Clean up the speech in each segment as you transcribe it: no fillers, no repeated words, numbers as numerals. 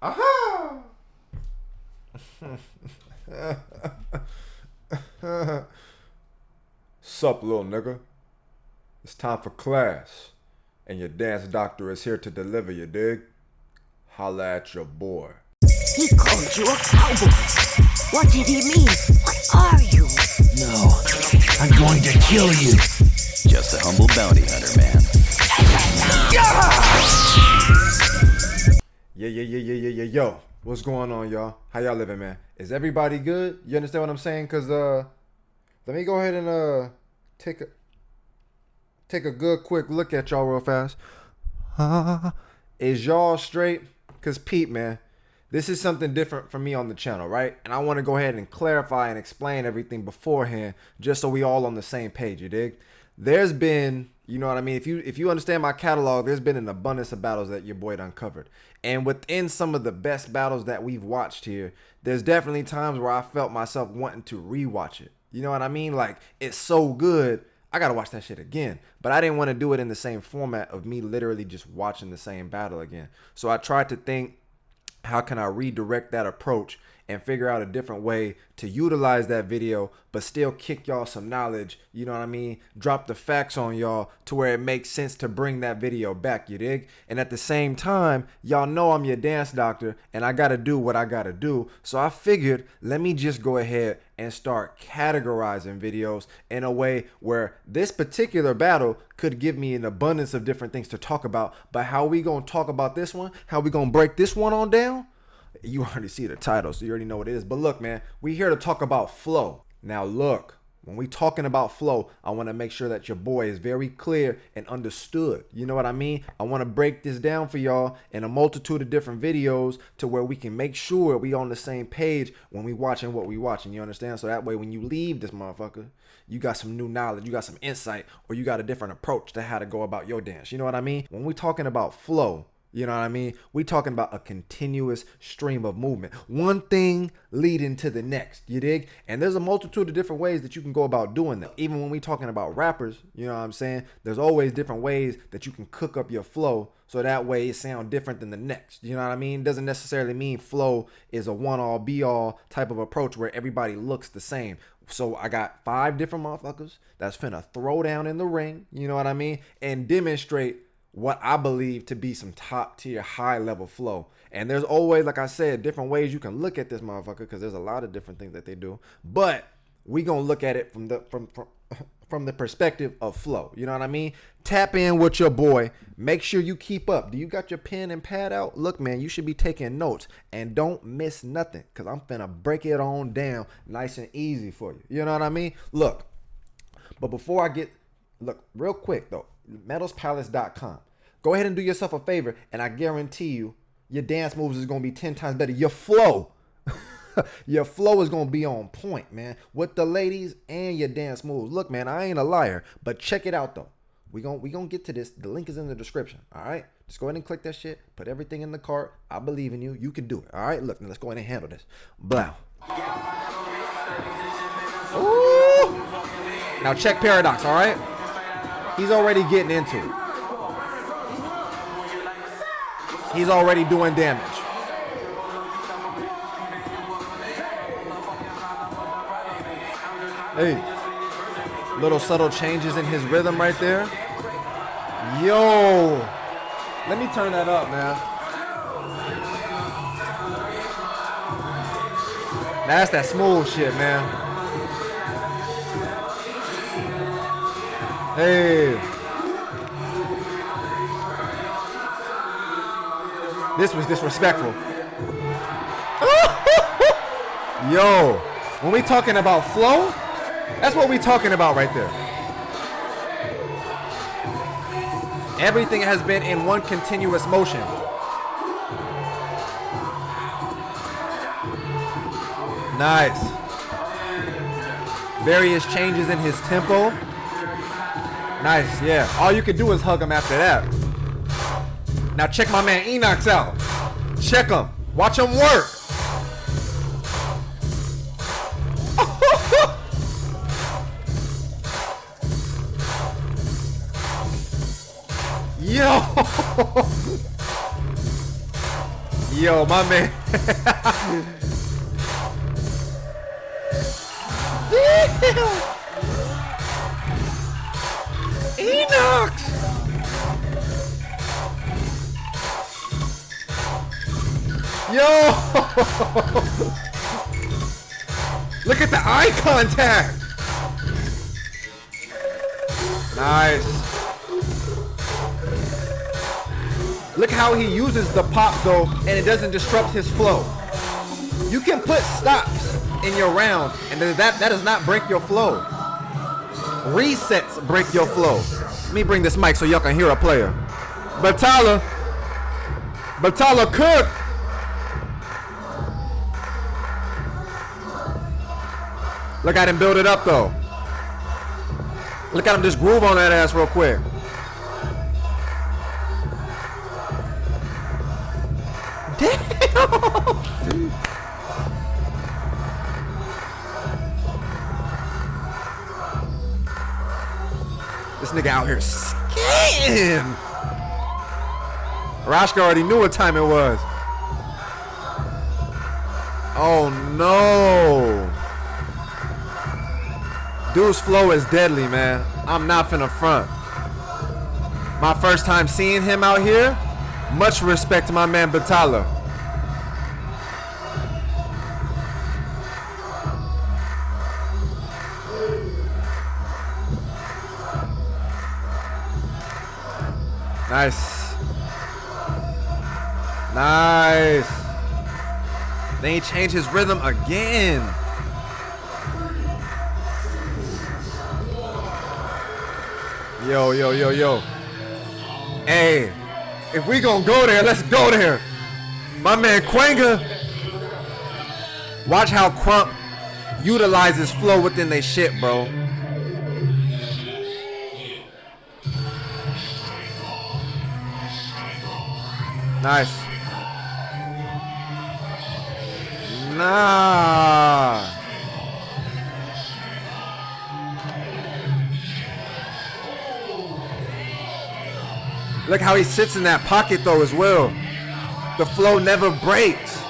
Aha! Sup, little nigga? It's time for class, and your dance doctor is here to deliver, you dig? Holla at your boy. He called you a cowboy. What did he mean? What are you? No, I'm going to kill you. Just a humble bounty hunter, man. Yo. What's going on, y'all? How y'all living, man? Is everybody good? You understand what I'm saying? Cause let me go ahead and take a good quick look at y'all real fast. Is y'all straight? Cause Pete, man, this is something different from me on the channel, right? And I want to go ahead and clarify and explain everything beforehand, just so we all on the same page, you dig? There's been, you know what I mean? If you understand my catalog, there's been an abundance of battles that your boy done covered. And within some of the best battles that we've watched here, there's definitely times where I felt myself wanting to rewatch it. You know what I mean? Like, it's so good, I gotta watch that shit again. But I didn't want to do it in the same format of me literally just watching the same battle again. So I tried to think, how can I redirect that approach and figure out a different way to utilize that video, but still kick y'all some knowledge, you know what I mean? Drop the facts on y'all to where it makes sense to bring that video back, you dig? And at the same time, y'all know I'm your dance doctor and I gotta do what I gotta do. So I figured, let me just go ahead and start categorizing videos in a way where this particular battle could give me an abundance of different things to talk about. But how we gonna talk about this one? How we gonna break this one on down? You already see the title, so you already know what it is. But look, man, we here to talk about flow. Now look, when we talking about flow, I want to make sure that your boy is very clear and understood. You know what I mean? I want to break this down for y'all in a multitude of different videos to where we can make sure we on the same page when we watching what we watching. You understand? So that way when you leave this motherfucker, you got some new knowledge, you got some insight, or you got a different approach to how to go about your dance. You know what I mean? When we talking about flow, you know what I mean? We talking about a continuous stream of movement. One thing leading to the next, you dig? And there's a multitude of different ways that you can go about doing that. Even when we talking about rappers, you know what I'm saying? There's always different ways that you can cook up your flow so that way it sound different than the next. You know what I mean? Doesn't necessarily mean flow is a one-all, be-all type of approach where everybody looks the same. So I got 5 different motherfuckers that's finna throw down in the ring, you know what I mean? And demonstrate what I believe to be some top tier, high level flow. And there's always, like I said, different ways you can look at this motherfucker because there's a lot of different things that they do. But we gonna look at it from the perspective of flow. You know what I mean? Tap in with your boy. Make sure you keep up. Do you got your pen and pad out? Look, man, you should be taking notes and don't miss nothing because I'm finna break it on down nice and easy for you. You know what I mean? Look, but before I look, real quick though, metalspalace.com. Go ahead and do yourself a favor, and I guarantee you, your dance moves is going to be 10 times better. Your flow, your flow is going to be on point, man, with the ladies and your dance moves. Look, man, I ain't a liar, but check it out, though. We gonna get to this. The link is in the description, all right? Just go ahead and click that shit. Put everything in the cart. I believe in you. You can do it, all right? Look, now let's go ahead and handle this. Blow. Ooh. Now check Paradox, all right? He's already getting into it. He's already doing damage. Hey, little subtle changes in his rhythm right there. Yo, let me turn that up, man. That's that smooth shit, man. Hey. This was disrespectful. Yo, when we talking about flow, that's what we talking about right there. Everything has been in one continuous motion. Nice. Various changes in his tempo. Nice, yeah. All you can do is hug him after that. Now check my man Inox out. Check him. Watch him work. Yo. Yo, my man. Inox. Yo. Look at the eye contact. Nice. Look how he uses the pop though, and it doesn't disrupt his flow. You can put stops in your round, and that does not break your flow. Resets break your flow. Let me bring this mic so y'all can hear a player. BATALLA cook. Look at him build it up though. Look at him just groove on that ass real quick. Damn. This nigga out here skating. Rashka already knew what time it was. Oh no. Dude's flow is deadly, man. I'm not finna front. My first time seeing him out here. Much respect to my man BATALLA. Nice. Nice. Then he changed his rhythm again. Yo, yo, yo, yo. Hey, if we gonna go there, let's go there. My man QWENGA. Watch how Crump utilizes flow within their shit, bro. Nice. Nah. Look how he sits in that pocket though as well. The flow never breaks.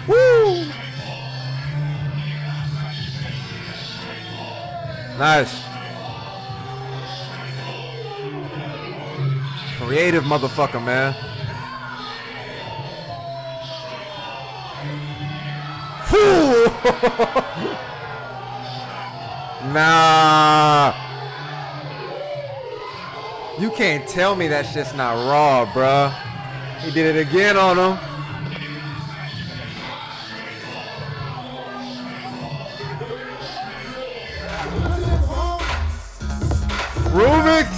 Woo! Nice. Creative motherfucker, man. Nah. You can't tell me that shit's not raw, bruh. He did it again on him. Rubix.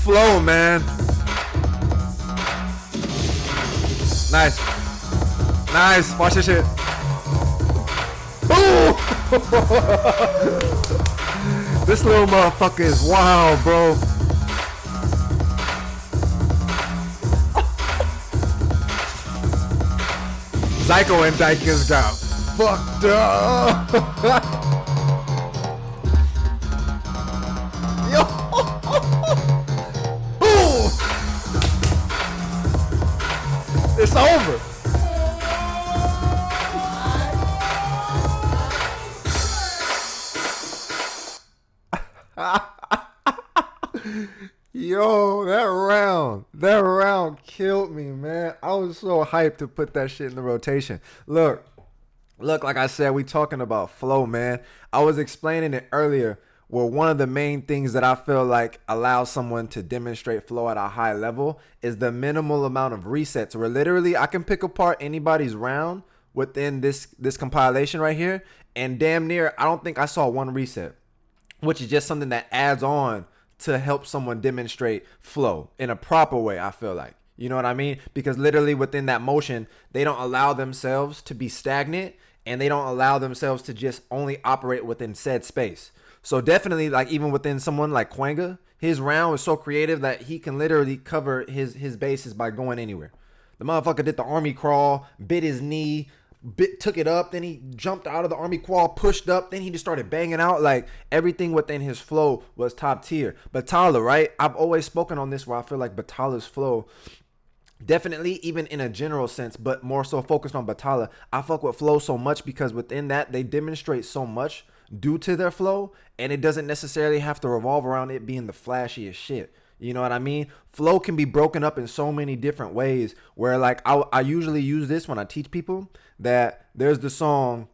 Flow, man. Nice. Nice. Watch this shit. Ooh! This little motherfucker is wild, bro. Zyko and Dykins got fucked up. Yo. Ooh. It's over. Yo, that round killed me, man. I was so hyped to put that shit in the rotation. Look, like I said, we talking about flow, man. I was explaining it earlier, where one of the main things that I feel like allows someone to demonstrate flow at a high level is the minimal amount of resets, where literally I can pick apart anybody's round within this compilation right here, and damn near, I don't think I saw one reset, which is just something that adds on to help someone demonstrate flow in a proper way, I feel like. You know what I mean? Because literally within that motion, they don't allow themselves to be stagnant, and they don't allow themselves to just only operate within said space. So definitely, like, even within someone like QWENGA, his round is so creative that he can literally cover his bases by going anywhere. The motherfucker did the army crawl, bit his knee, took it up, then he jumped out of the army crawl, pushed up, then he just started banging out. Like, everything within his flow was top tier. BATALLA, right? I've always spoken on this where I feel like BATALLA's flow, definitely even in a general sense, but more so focused on BATALLA, I fuck with flow so much because within that they demonstrate so much due to their flow, and it doesn't necessarily have to revolve around it being the flashiest shit. You know what I mean? Flow can be broken up in so many different ways where, like, I usually use this when I teach people that there's the song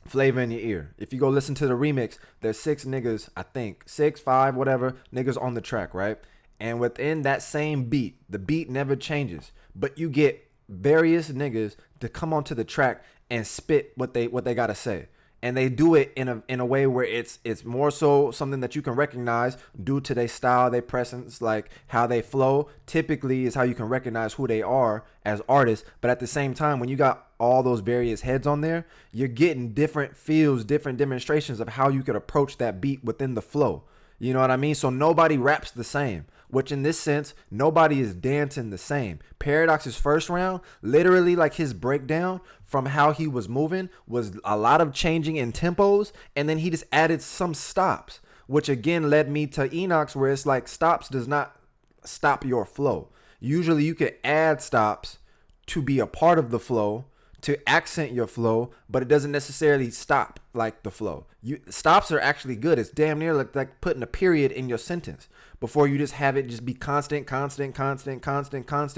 Flavor in Your Ear. If you go listen to the remix, there's 6 niggas, I think, 6, 5, whatever, niggas on the track, right? And within that same beat, the beat never changes, but you get various niggas to come onto the track and spit what they gotta say. And they do it in a way where it's more so something that you can recognize due to their style, their presence, like how they flow. Typically is how you can recognize who they are as artists. But at the same time, when you got all those various heads on there, you're getting different feels, different demonstrations of how you could approach that beat within the flow. You know what I mean? So nobody raps the same, which in this sense, nobody is dancing the same. Paradox's first round, literally like his breakdown from how he was moving was a lot of changing in tempos, and then he just added some stops, which again led me to Inox, where it's like stops does not stop your flow. Usually you can add stops to be a part of the flow, to accent your flow, but it doesn't necessarily stop like the flow. Stops are actually good. It's damn near like putting a period in your sentence before you just have it just be constant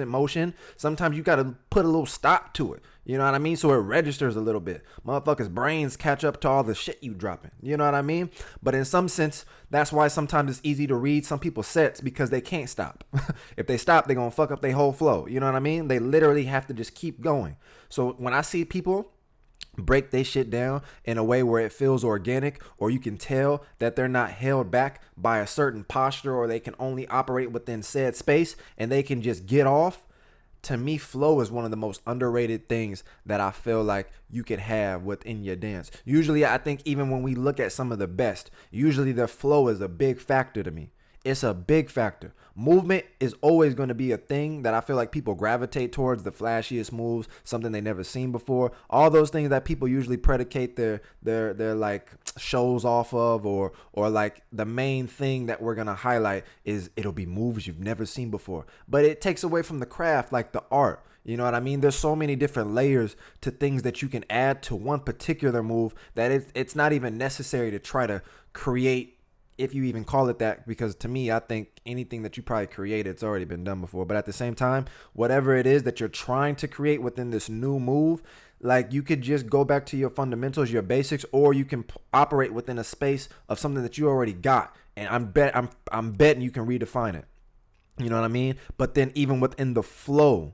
motion. Sometimes you got to put a little stop to it. You know what I mean? So it registers a little bit. Motherfuckers' brains catch up to all the shit you dropping. You know what I mean? But in some sense, that's why sometimes it's easy to read some people's sets, because they can't stop. If they stop, they're going to fuck up their whole flow. You know what I mean? They literally have to just keep going. So when I see people break they shit down in a way where it feels organic, or you can tell that they're not held back by a certain posture, or they can only operate within said space and they can just get off, to me, flow is one of the most underrated things that I feel like you could have within your dance. Usually, I think even when we look at some of the best, usually their flow is a big factor to me. It's a big factor. Movement is always going to be a thing that I feel like people gravitate towards, the flashiest moves, something they never seen before. All those things that people usually predicate their like shows off of, or like the main thing that we're going to highlight is it'll be moves you've never seen before. But it takes away from the craft, like the art. You know what I mean? There's so many different layers to things that you can add to one particular move that it's not even necessary to try to create, if you even call it that, because to me, I think anything that you probably create, it's already been done before. But at the same time, whatever it is that you're trying to create within this new move, like, you could just go back to your fundamentals, your basics, or you can operate within a space of something that you already got. And I'm betting you can redefine it. You know what I mean? But then even within the flow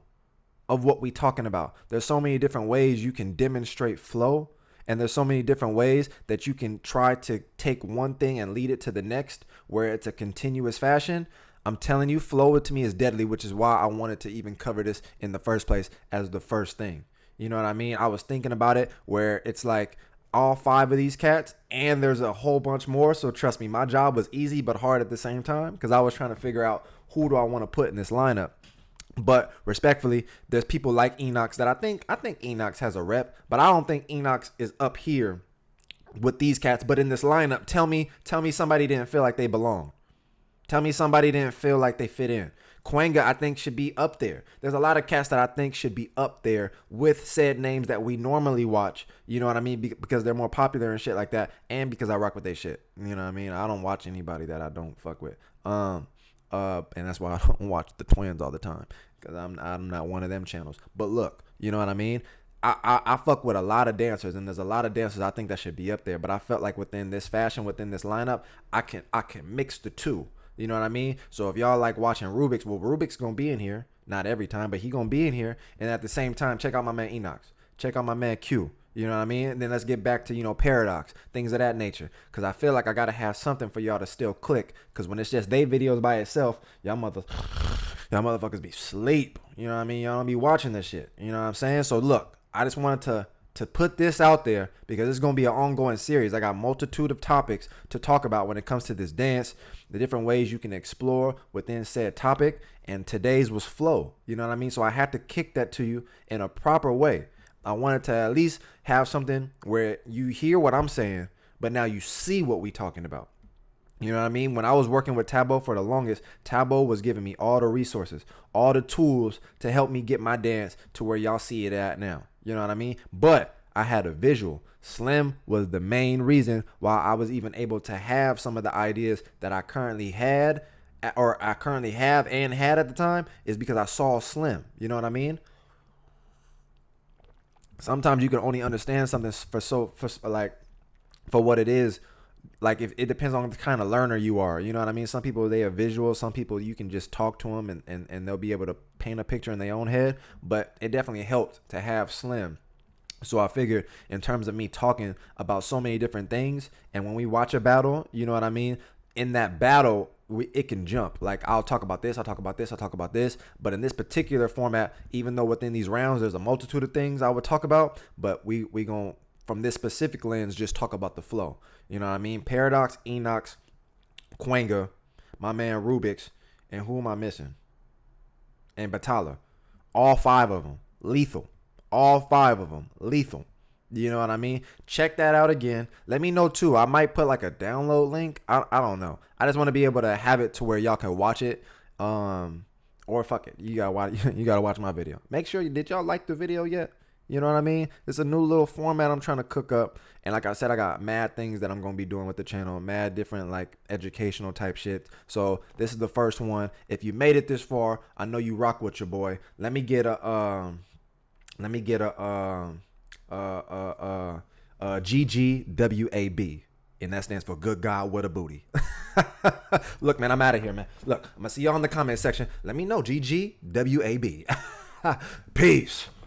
of what we talking about, there's so many different ways you can demonstrate flow. And there's so many different ways that you can try to take one thing and lead it to the next, where it's a continuous fashion. I'm telling you, flow to me is deadly, which is why I wanted to even cover this in the first place as the first thing. You know what I mean? I was thinking about it where it's like all 5 of these cats, and there's a whole bunch more. So trust me, my job was easy but hard at the same time, because I was trying to figure out who do I want to put in this lineup. But respectfully, there's people like Inox that I think Inox has a rep, but I don't think Inox is up here with these cats. But in this lineup, tell me somebody didn't feel like they belong. Tell me somebody didn't feel like they fit in. QWENGA, I think, should be up there. There's a lot of cats that I think should be up there with said names that we normally watch. You know what I mean? Because they're more popular and shit like that, and because I rock with their shit. You know what I mean? I don't watch anybody that I don't fuck with. And that's why I don't watch the Twins all the time, because I'm not one of them channels. But look, you know what I mean? I fuck with a lot of dancers, and there's a lot of dancers I think that should be up there. But I felt like within this fashion, within this lineup, I can mix the two. You know what I mean? So if y'all like watching Rubix, well, Rubix gonna be in here, not every time, but he gonna be in here. And at the same time, check out my man Inox, check out my man Q. You know what I mean? And then let's get back to, Paradox, things of that nature. Because I feel like I got to have something for y'all to still click. Because when it's just they videos by itself, y'all motherfuckers be sleep. You know what I mean? Y'all don't be watching this shit. You know what I'm saying? So look, I just wanted to to put this out there because it's going to be an ongoing series. I got a multitude of topics to talk about when it comes to this dance, the different ways you can explore within said topic, and today's was flow. You know what I mean? So I had to kick that to you in a proper way. I wanted to at least have something where you hear what I'm saying, but now you see what we talking about. You know what I mean? When I was working with Tabo for the longest, Tabo was giving me all the resources, all the tools to help me get my dance to where y'all see it at now. You know what I mean? But I had a visual. Slim was the main reason why I was even able to have some of the ideas that I currently had, or I currently have and had at the time, is because I saw Slim. You know what I mean? Sometimes you can only understand something for what it is. Like, if it depends on the kind of learner you are. You know what I mean? Some people, they are visual. Some people, you can just talk to them and they'll be able to paint a picture in their own head. But it definitely helped to have Slim. So I figured, in terms of me talking about so many different things, and when we watch a battle, you know what I mean? In that battle, it can jump. Like, I'll talk about this, I'll talk about this, I'll talk about this. But in this particular format, even though within these rounds there's a multitude of things I would talk about, but we gon', from this specific lens, just talk about the flow. You know what I mean? Paradox, Inox, QWENGA, my man Rubix, and who am I missing? And BATALLA. All 5 of them lethal. All 5 of them lethal. You know what I mean? Check that out again. Let me know too. I might put like a download link. I don't know. I just want to be able to have it to where y'all can watch it. Or fuck it, you gotta watch my video. Make sure did y'all like the video yet? You know what I mean? It's a new little format I'm trying to cook up. And like I said, I got mad things that I'm going to be doing with the channel. Mad different, like, educational type shit. So this is the first one. If you made it this far, I know you rock with your boy. Let me get a GGWAB. And that stands for good God with a booty. Look, man, I'm out of here, man. Look, I'm going to see y'all in the comment section. Let me know, GGWAB. Peace.